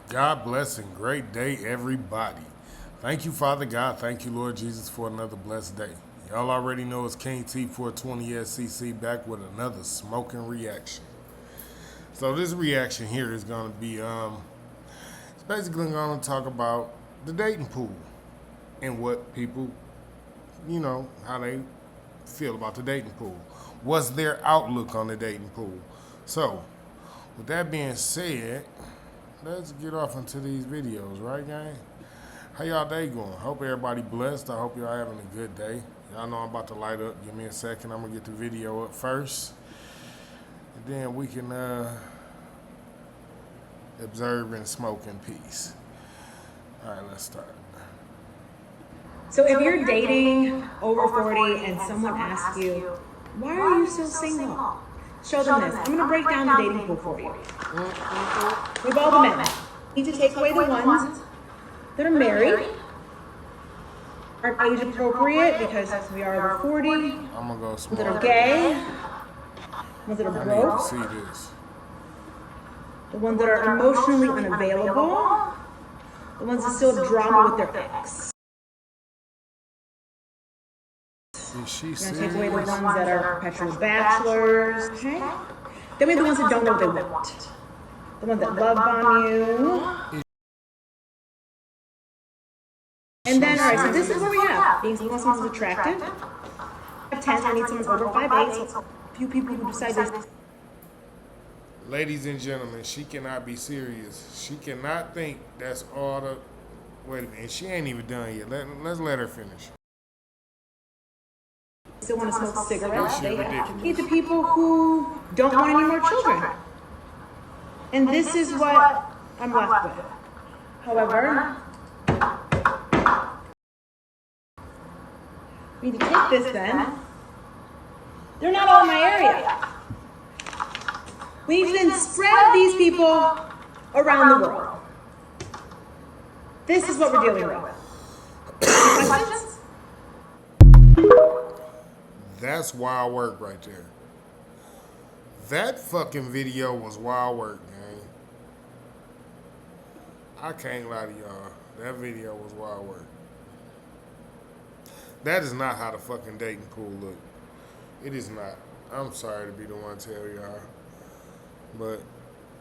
God bless and great day, everybody. Thank you, Father God. Thank you, Lord Jesus, for another blessed day. Y'all already know it's KingT420SCC back with another smoking reaction. So this reaction here is going to be, it's basically going to talk about the dating pool and what people, how they feel about the dating pool. What's their outlook on the dating pool? So, with that being said, let's get off into these videos, right, gang? How y'all day going? Hope everybody blessed. I hope y'all having a good day. Y'all know I'm about to light up. Give me a second. I'm going to get the video up first. And then we can observe and smoke in peace. All right, let's start. So if you're dating over 40 and someone asks you, why are you still single? Show them this. I'm going to break down the dating pool for you. We've all the men. You need to take away the ones that are married, aren't age appropriate because we are over 40, I'm gonna go small. that are gay, ones that are I broke, need to see this. the ones that are emotionally unavailable, the ones that still have drama with their ex. Is she You're serious? gonna take away the ones that are perpetual bachelors, okay? Then we have the ones that don't know what they want. The ones that love bomb you. And then, alright, so this is what we have. Being single, someone's attractive. 10, I need someone over 5'8", so a few people who decide this. Ladies and gentlemen, she cannot be serious. She cannot think that's all the... Wait a minute, she ain't even done yet. Let's let her finish. Still want to smoke cigarettes. This shit They ridiculous. need the people who don't want any more children. And this is what I'm left with. However, we need to take this then. They're not all in my area. We need to then spread these people around the world. This is what we're dealing with. Questions? That's wild work right there. That fucking video was wild work, man. I can't lie to y'all. That video was wild work. That is not how the fucking dating pool look. It is not. I'm sorry to be the one to tell y'all. But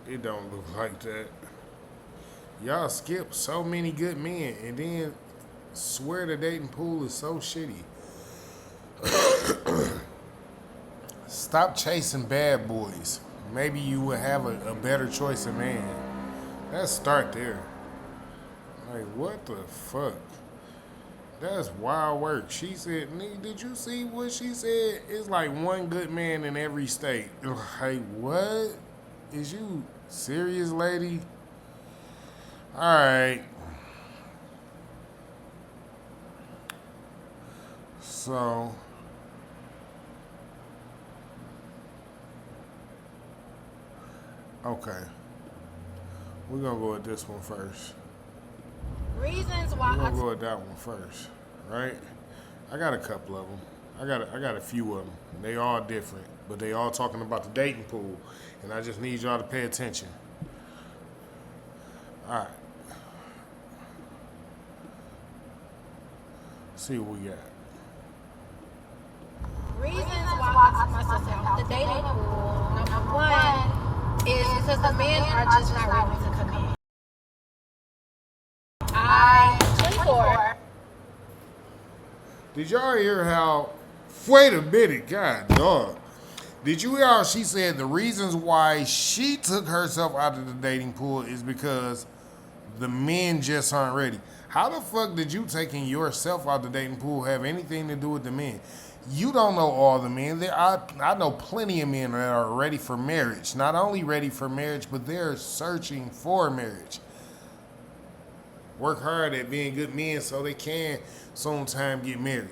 it don't look like that. Y'all skip so many good men and then swear the dating pool is so shitty. Stop chasing bad boys. Maybe you would have a better choice of man. Let's start there. Like, what the fuck? That's wild work. She said, nigga, did you see what she said? It's like one good man in every state. Like, what? Is you serious, lady? Alright. So... Okay. We're gonna go with this one first. Reasons why We're gonna go with that one first, right? I got a couple of them. I got a few of them. They all different, but they all talking about the dating pool, and I just need y'all to pay attention. All right. See what we got. reasons why I took myself out the dating pool. Number one is because the men are just not ready to commit. I'm 24. Did y'all hear how? Wait a minute, God dog. Did you hear how she said the reasons why she took herself out of the dating pool is because the men just aren't ready? How the fuck did you taking yourself out the dating pool have anything to do with the men? You don't know all the men. I know plenty of men that are ready for marriage. Not only ready for marriage, but they're searching for marriage. Work hard at being good men so they can sometime get married.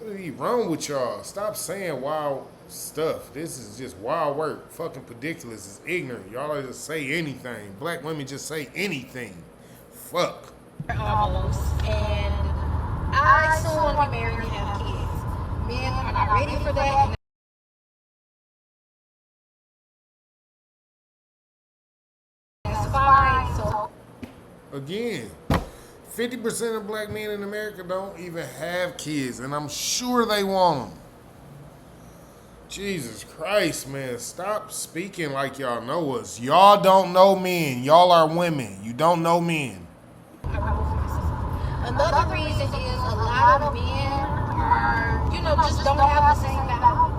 What is wrong with y'all? Stop saying wild stuff. This is just wild work. Fucking ridiculous. It's ignorant. Y'all just say anything. Black women just say anything. Fuck. Almost. And I still want to be married and have kids. Men are not ready for that. And that's fine. So Again, 50% of black men in America don't even have kids, and I'm sure they want them. Jesus Christ, man. Stop speaking like y'all know us. Y'all don't know men. Y'all are women. You don't know men. I remove myself. Another reason is a lot of men are, just don't have the same values.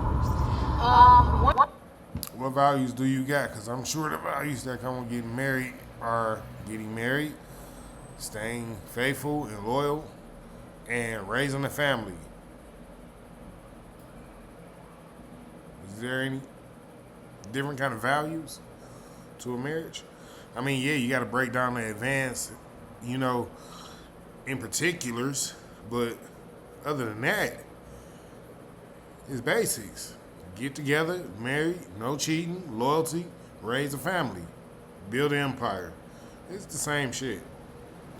What values do you got? Because I'm sure the values that come with getting married are getting married, staying faithful and loyal, and raising a family. Is there any different kind of values to a marriage? I mean, yeah, you got to break down the advance, in particulars, but other than that, it's basics. Get together, marry, no cheating, loyalty, raise a family, build an empire. It's the same shit.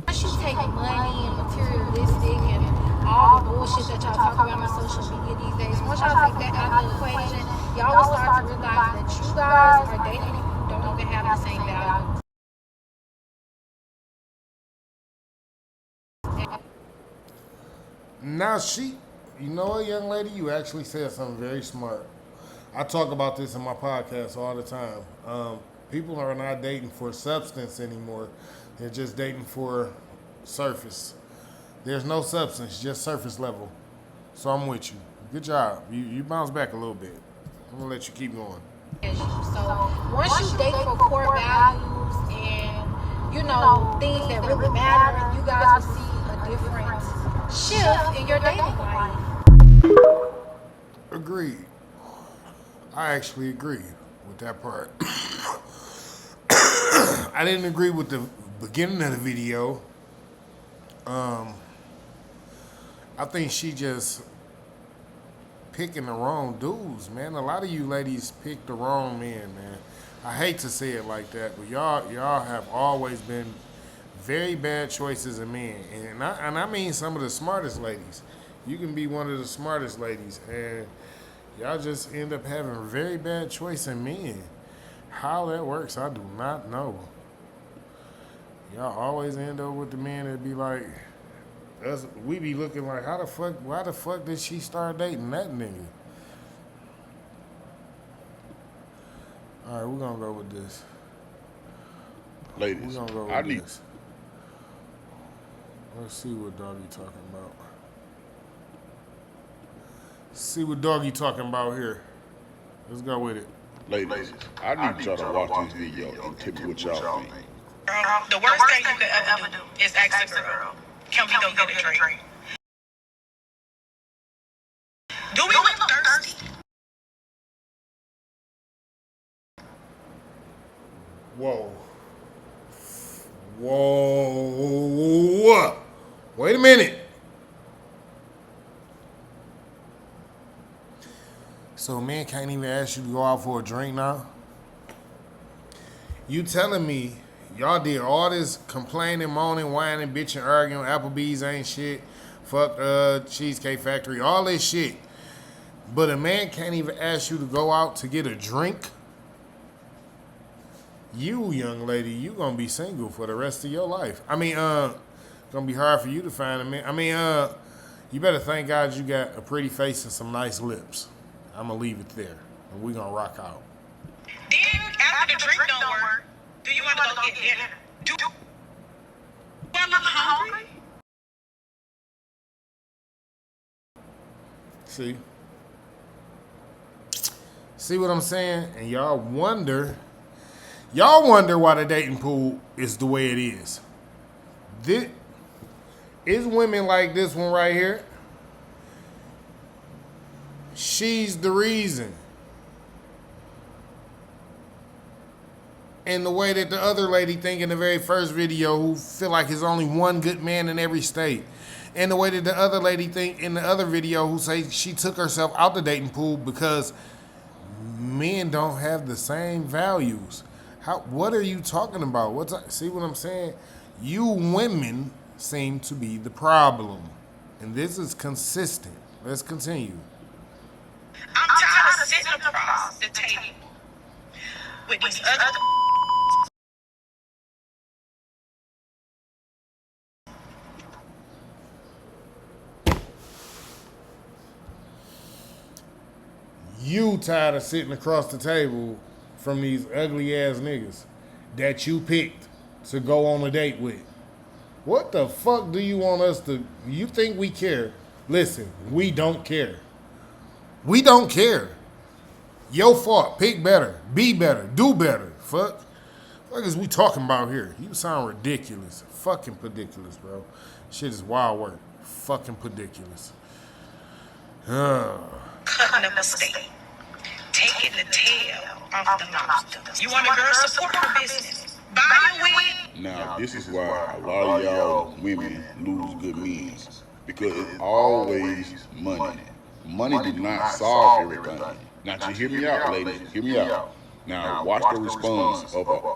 Once you take money and materialistic and all the bullshit that y'all talk about on social media these days, once y'all take that out of the equation, y'all will start to realize that you guys are dating people who don't even have the same values. Now you know what, young lady, you actually said something very smart. I talk about this in my podcast all the time. People are not dating for substance anymore. They're just dating for surface. There's no substance, just surface level. So I'm with you. Good job. You bounce back a little bit. I'm gonna let you keep going. So once you date for core values and things that really matter, you guys will see a different shift in your dating life. Agreed. I actually agree with that part. I didn't agree with the beginning of the video. I think she just picking the wrong dudes, man. A lot of you ladies pick the wrong men, man. I hate to say it like that, but y'all have always been very bad choices of men, and I mean some of the smartest ladies. You can be one of the smartest ladies, and y'all just end up having a very bad choice in men. How that works, I do not know. Y'all always end up with the men that be like, us. We be looking like, why the fuck did she start dating that nigga? All right, we're gonna go with this. Ladies, We're gonna go with this. Let's see what Doggy talking about. See what Doggy talking about here. Let's go with it. Ladies, I need y'all to watch this video and tell me what y'all think. The worst thing you could ever do is ask a girl, can we go get a drink? Do we look thirsty? Whoa. Whoa. Wait a minute. So a man can't even ask you to go out for a drink now? You telling me y'all did all this complaining, moaning, whining, bitching, arguing, Applebee's ain't shit, fuck Cheesecake Factory, all this shit. But a man can't even ask you to go out to get a drink? You, young lady, you gonna be single for the rest of your life. I mean, gonna be hard for you to find a man. I mean, you better thank God you got a pretty face and some nice lips. I'm gonna leave it there, and we gonna rock out. Then, after the drink don't work, do you want to go get dinner? Do you look hungry? See what I'm saying? And y'all wonder why the dating pool is the way it is. It's women like this one right here. She's the reason. And the way that the other lady think in the very first video, who feel like there's only one good man in every state. And the way that the other lady think in the other video, who say she took herself out the dating pool because men don't have the same values. What are you talking about? See what I'm saying? You women seem to be the problem. And this is consistent. Let's continue. I'm tired of sitting across the table with these other You tired of sitting across the table from these ugly ass niggas that you picked to go on a date with. What the fuck do you want us to... You think we care? Listen, we don't care. We don't care. Your fault. Pick better. Be better. Do better. Fuck. What is we talking about here? You sound ridiculous. Fucking ridiculous, bro. Shit is wild work. Fucking ridiculous. Cutting a mistake. Taking the tail off the lobster. You want a girl, support her business. Buy a wig. Now, this is why a lot of y'all women lose good men. Because it's always money. Money do not solve everything. Now, just hear me out, ladies. Hear me out. Now, watch the response of her.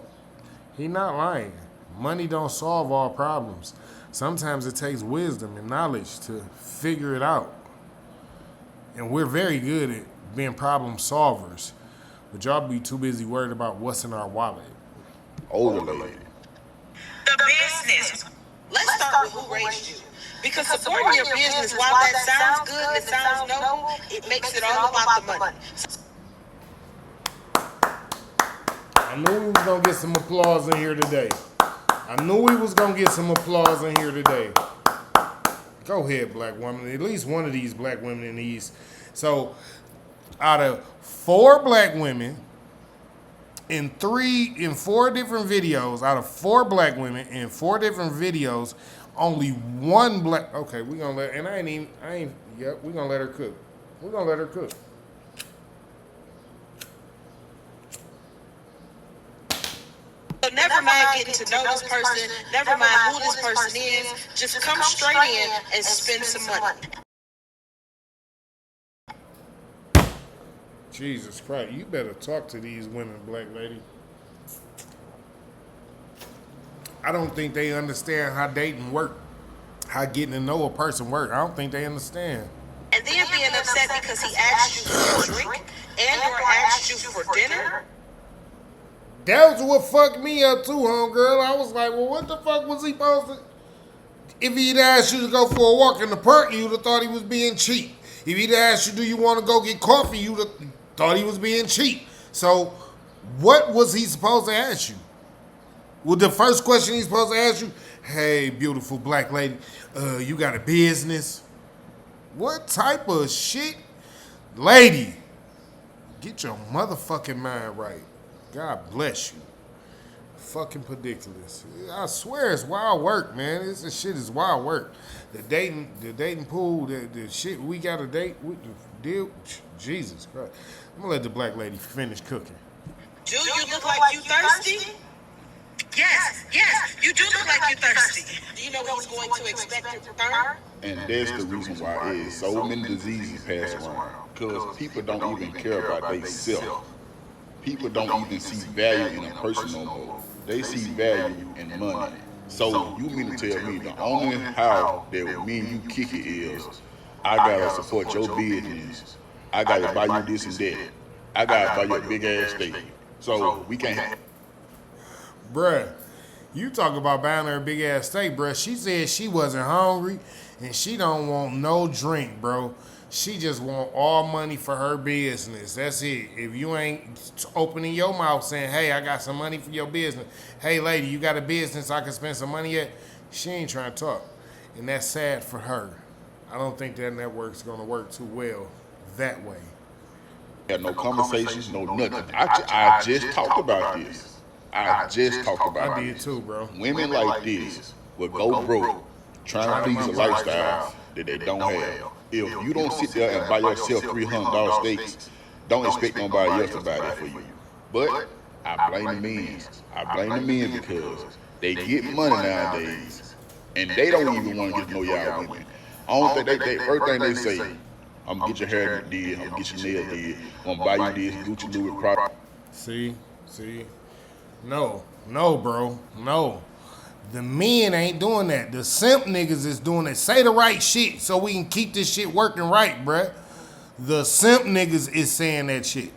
He not lying. Money don't solve all problems. Sometimes it takes wisdom and knowledge to figure it out. And we're very good at being problem solvers. But y'all be too busy worried about what's in our wallet. Older lady. The business. Let's start with who raised you. Because supporting your business, while that sounds good and it sounds noble, it makes it all about the money. I knew we was gonna get some applause in here today. I knew we was gonna get some applause in here today. Go ahead, black woman. At least one of these black women in these. So, out of 4 black women in 4 different videos, out of 4 black women in 4 different videos, only one black. Okay, we gonna let. And Yep, we gonna let her cook. We gonna let her cook. So never mind getting to know this person. Never mind who this person is. Just come straight in and spend some money. Jesus Christ, you better talk to these women, black lady. I don't think they understand how dating work, how getting to know a person work. I don't think they understand. And then being upset because he asked you for a drink and or asked you for dinner. That was what fucked me up too, homegirl. I was like, well, what the fuck was he supposed to... If he'd asked you to go for a walk in the park, you'd have thought he was being cheap. If he'd asked you, do you want to go get coffee, you'd have thought he was being cheap. So, what was he supposed to ask you? Well, the first question he's supposed to ask you, hey, beautiful black lady, you got a business? What type of shit? Lady, get your motherfucking mind right. God bless you. Fucking ridiculous. I swear it's wild work, man. This shit is wild work. The dating pool, the shit we got to date with the deal. Jesus Christ. I'm gonna let the black lady finish cooking. Do you look like you thirsty? Yes, you do look like you're thirsty. Do you know what he's going to expect in return? And that's the reason why it is so many diseases pass around. Because people don't even care about themselves. People don't even see value in a person no more. They see value in money. So you mean to tell me the only how that me and you kick it is, I gotta support your business. I gotta buy you this and that. I gotta buy you a big ass steak. So we can't. Bruh, you talk about buying her a big ass steak, bruh. She said she wasn't hungry and she don't want no drink, bro. She just want all money for her business. That's it. If you ain't opening your mouth saying, hey, I got some money for your business. Hey, lady, you got a business I can spend some money at? She ain't trying to talk. And that's sad for her. I don't think that network's going to work too well that way. Had no conversations, no nothing. I just talked about this. I just talked about I did this. too, bro. Women like this will go broke trying to please a lifestyle that they don't have. If you don't sit there and buy yourself $300 steaks, don't expect nobody else to buy that for you. But I blame the men. I blame the men because they get money nowadays, and they don't even want to get to know y'all women. I don't think they first thing they say, I'm gonna get your hair did, I'm gonna get your nails did, I'm gonna buy you this Gucci Louis product. See? No, bro, no. The men ain't doing that. The simp niggas is doing it. Say the right shit so we can keep this shit working right, bruh. The simp niggas is saying that shit.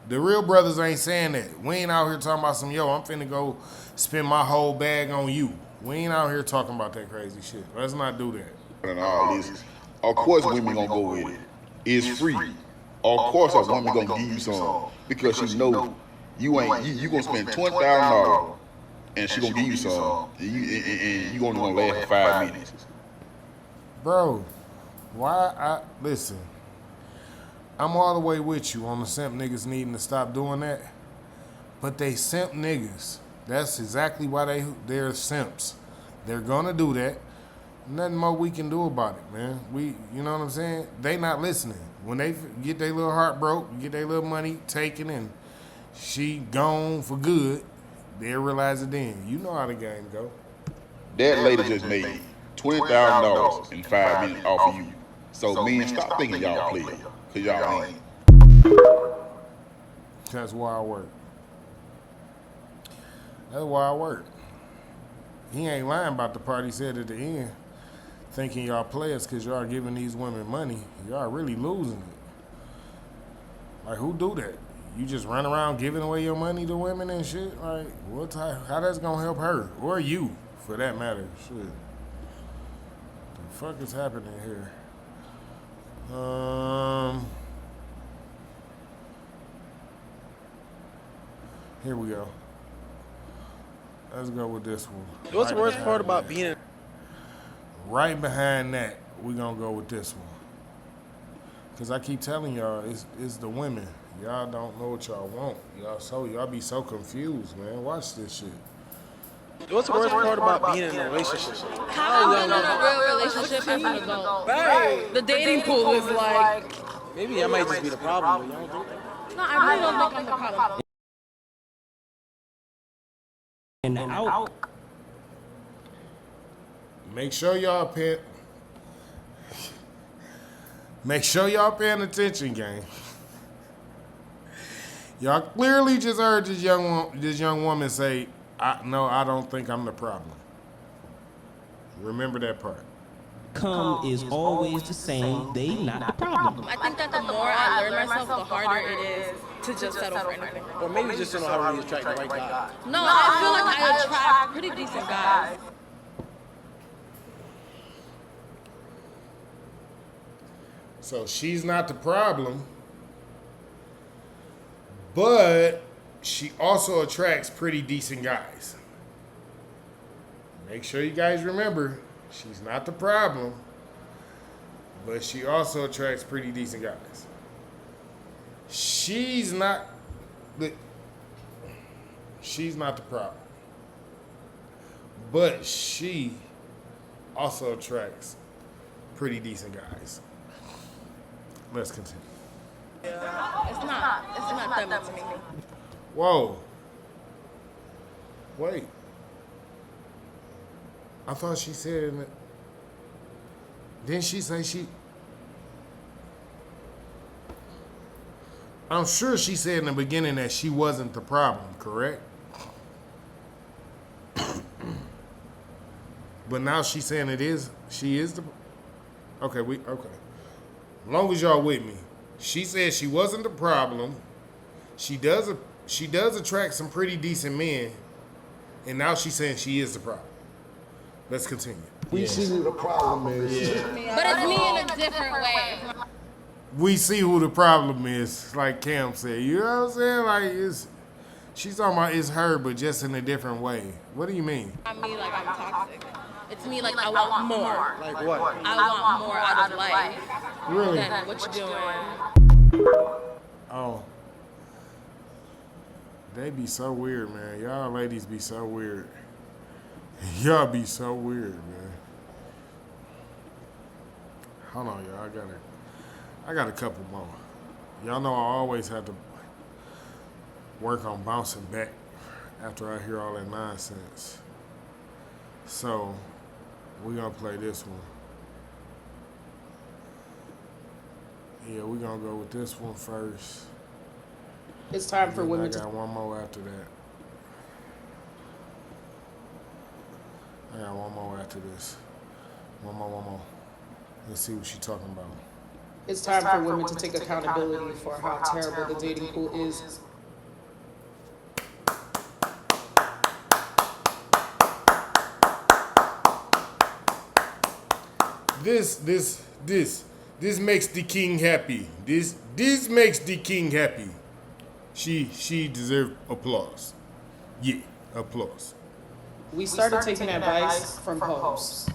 The real brothers ain't saying that. We ain't out here talking about some, yo, I'm finna go spend my whole bag on you. We ain't out here talking about that crazy shit. Let's not do that. And all this. Of course women gonna go with it. It's free. Of course, a woman gonna give you some because she know you gonna spend $20,000 and she gonna give you some, and you only gonna last for 5 minutes. Bro, listen, I'm all the way with you on the simp niggas needing to stop doing that. But they simp niggas. That's exactly why they're simps. They're gonna do that. Nothing more we can do about it, man. You know what I'm saying? They not listening. When they get their little heart broke, get their little money taken, and she gone for good, they'll realize it then. You know how the game go. That lady just made $20,000 in 5 minutes off of you. So men, stop thinking y'all play, cause y'all ain't. That's why I work. That's why I work. He ain't lying about the part he said at the end. Thinking y'all players because y'all giving these women money. Y'all really losing it. Like, who do that? You just run around giving away your money to women and shit? Like, how that's gonna help her? Or you, for that matter. Shit. The fuck is happening here? Here we go. Let's go with this one. What's the worst part about being right behind that, we're gonna go with this one. Cause I keep telling y'all, it's the women. Y'all don't know what y'all want. Y'all be so confused, man. Watch this shit. What's the worst part about being in a relationship? How in a real relationship as an adult? Right. The dating pool is like. Maybe I might just be the problem, but y'all don't think that. No, I really don't think I'm the problem. And out. Make sure y'all paying attention, gang. Y'all clearly just heard this young woman say, "No, I don't think I'm the problem." Remember that part. Come is always the same. They not the problem. I think that the more I learn myself, the harder it is to just settle for anything. Or maybe you just don't know how to really attract the right guy. No, I feel like I attract pretty decent guys. So she's not the problem, but she also attracts pretty decent guys. Make sure you guys remember, she's not the problem, but she also attracts pretty decent guys. She's not the problem, but she also attracts pretty decent guys. Let's continue. It's not them to me. Whoa. Wait. I thought she said, didn't she say I'm sure she said in the beginning that she wasn't the problem, correct? But now she's saying she is the, okay. As long as y'all with me. She said she wasn't the problem. She does attract some pretty decent men. And now she's saying she is the problem. Let's continue. We see who the problem is. But it's me in a different way. We see who the problem is, like Cam said. You know what I'm saying? Like, she's talking about it's her, but just in a different way. What do you mean? Not me like I'm toxic. It's me like I want more. Like what? I want more out of life. Really? Than what you doing. Oh. They be so weird, man. Y'all ladies be so weird. Y'all be so weird, man. Hold on, y'all. I got a couple more. Y'all know I always have to work on bouncing back after I hear all that nonsense. So, we're gonna play this one. Yeah, we're gonna go with this one first. It's time for women I got one more after that. I got one more after this. One more. Let's see what she's talking about. It's time for women to take accountability for how terrible the dating pool is. This makes the king happy. This makes the king happy. She deserves applause. Yeah, applause. We started taking advice from hoes.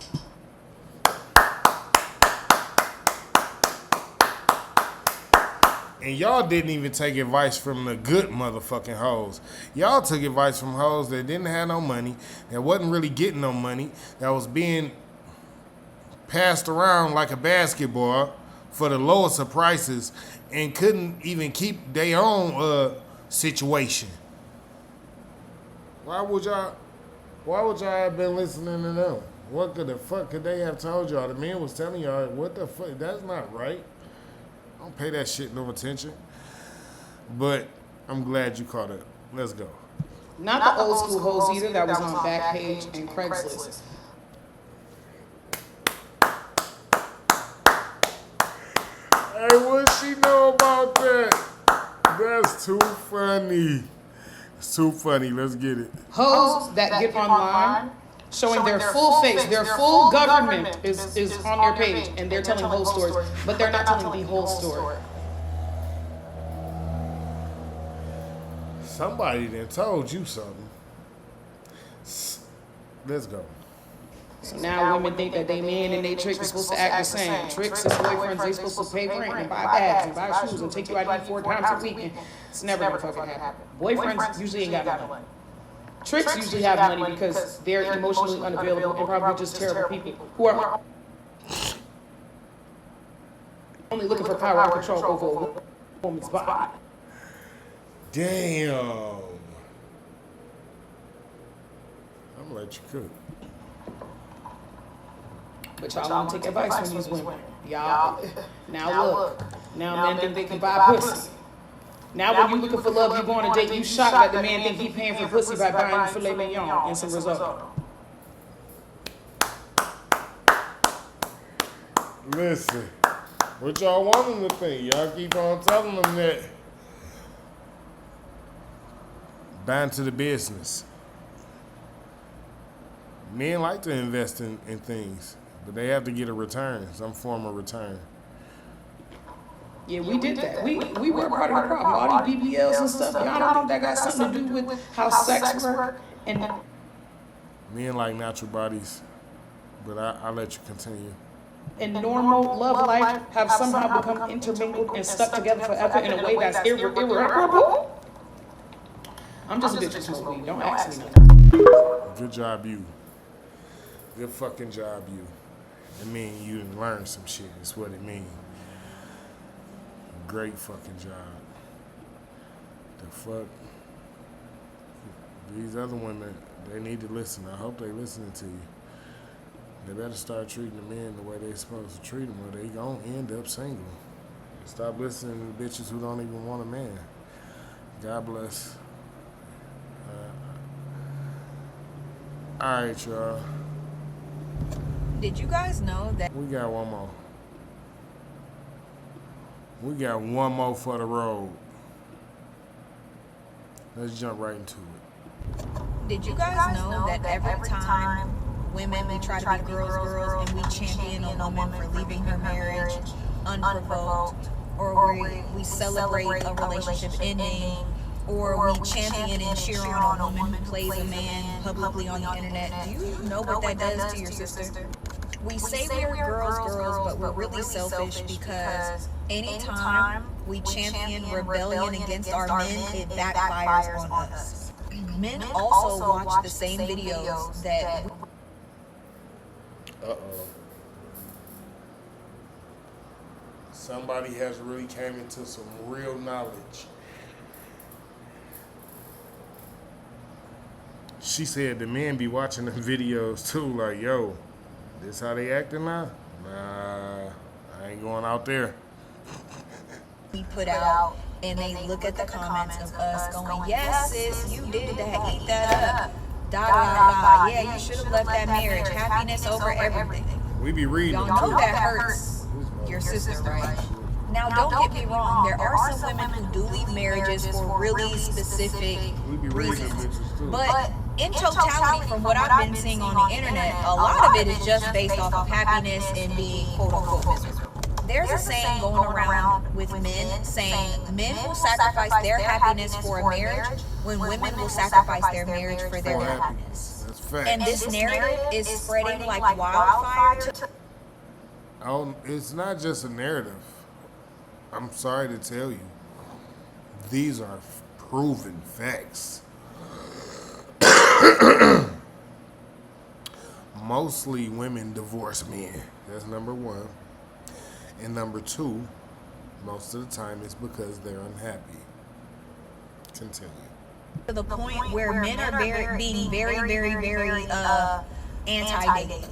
And y'all didn't even take advice from the good motherfucking hoes. Y'all took advice from hoes that didn't have no money, that wasn't really getting no money, that was being passed around like a basketball for the lowest of prices and couldn't even keep their own situation. Why would y'all have been listening to them? What the fuck could they have told y'all? The man was telling y'all, what the fuck? That's not right. Don't pay that shit no attention. But I'm glad you caught up. Let's go. Not the old school hoes either that was on Backpage and Craigslist. Hey, what she know about that? That's too funny. It's too funny. Let's get it. Hoes that get online showing their full face, their full government is on their page, and they're telling whole stories, but they're not telling the whole story. Somebody done told you something. Let's go. So now women think that they men and they tricks are supposed to act the same. Tricks and boyfriends, they supposed to pay rent and buy bags and buy shoes and take you out 4 times a week. And it's never gonna fucking happen. Boyfriends usually ain't got no money. Tricks usually have money because they're emotionally unavailable and probably just terrible people who are only looking for power and control over a woman's body. Damn. I'm gonna let you cook. But y'all want to take advice from these women. Y'all, now look. Now men think they can buy pussy. Now when you looking for love, you go on a date, you shocked that the man think he paying for pussy by buying you filet mignon and some risotto. Listen, what y'all want them to think? Y'all keep on telling them that. Down to the business. Men like to invest in things, but they have to get a return, some form of return. Yeah, we did that. We were part of the problem. All these BBLs and stuff, y'all don't think that got something to do with how sex works? And men like natural bodies, but I'll let you continue. And normal love life have somehow become intermingled and stuck together forever in a way that's irreparable. I'm just a bitch who smoke weed. Don't ask me nothing. Good job, you. Good fucking job, you. It mean you done learned some shit. That's what it mean. Great fucking job. The fuck? These other women, they need to listen. I hope they listening to you. They better start treating the men the way they supposed to treat them, or they gonna end up single. Stop listening to bitches who don't even want a man. God bless. All right, y'all. Did you guys know that? We got one more. We got one more for the road. Let's jump right into it. Did you guys know that every time women, we try to be girls, and we champion a woman for leaving her marriage unprovoked, or we celebrate a relationship ending, or we champion and cheer on a woman who plays a man publicly on the internet, do you know what that does to your sister? We say we're girls, but we're really selfish because anytime we champion rebellion against our men, it backfires on us. Men also watch the same videos that... Uh-oh. Somebody has really came into some real knowledge. She said the men be watching the videos too, like, yo, this how they acting now? Nah, I ain't going out there. We put out, and they look at the comments of us going, yes, sis, you did that, eat that up, da da da, yeah, you should have left that marriage, happiness over everything. We be reading. Y'all know that hurts your sister, right? Now, don't get me wrong, there are some women who do leave marriages for really specific reasons. But in totality, from what I've been seeing on the internet, a lot of it is just based off of happiness and being quote unquote miserable. There's a saying going around with men saying men will sacrifice their happiness for a marriage when women will sacrifice their marriage for their happiness. That's fact. And this narrative is spreading like wildfire. Oh, it's not just a narrative. I'm sorry to tell you. These are proven facts. Mostly women divorce men. That's number one. And number two, most of the time it's because they're unhappy. Continue. To the point where men are being very anti-dating.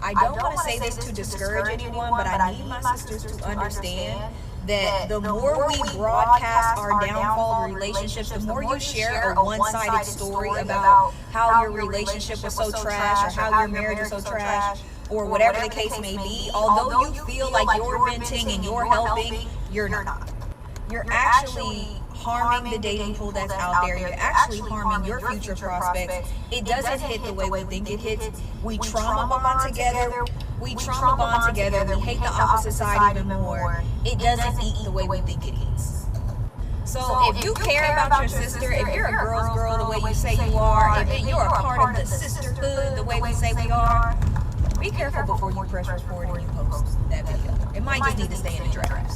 I don't want to say this to discourage anyone, but I need my sisters to understand that the more we broadcast our downfall of relationships, the more you share a one-sided story about how your relationship was so trash or how your marriage is so trash or whatever the case may be, although you feel like you're venting and you're helping, you're not. You're actually harming the dating pool that's out there. You're actually harming your future prospects. It doesn't hit the way we think it hits. We trauma bond together. We hate the opposite side even more. It doesn't eat the way we think it eats. So if you care about your sister, if you're a girl's girl the way you say you are, if you're a part of the sisterhood the way we say we are, be careful before you press record and you post that video. It might just need to stay in the drafts.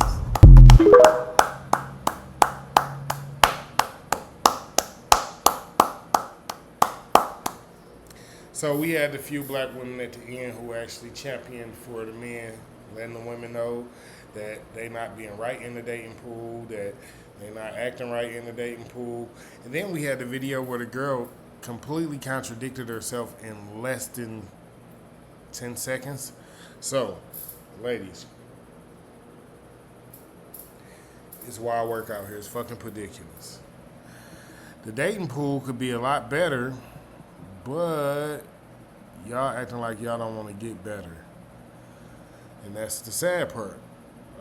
So we had a few black women at the end who actually championed for the men, letting the women know that they not being right in the dating pool, that they not acting right in the dating pool. And then we had the video where the girl completely contradicted herself in less than 10 seconds. So, ladies, it's wild work out here. It's fucking ridiculous. The dating pool could be a lot better, but y'all acting like y'all don't want to get better. And that's the sad part.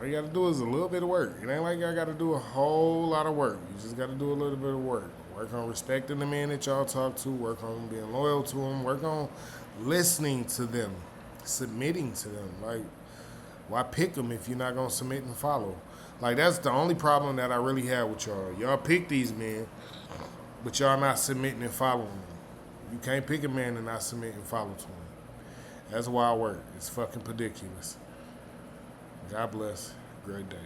All you got to do is a little bit of work. It ain't like y'all got to do a whole lot of work. You just got to do a little bit of work. Work on respecting the men that y'all talk to. Work on being loyal to them. Work on listening to them. Submitting to them. Like, why pick them if you're not going to submit and follow? Like, that's the only problem that I really have with y'all. Y'all pick these men, but y'all not submitting and following them. You can't pick a man and not submit and follow to him. That's wild work. It's fucking ridiculous. God bless. Great day.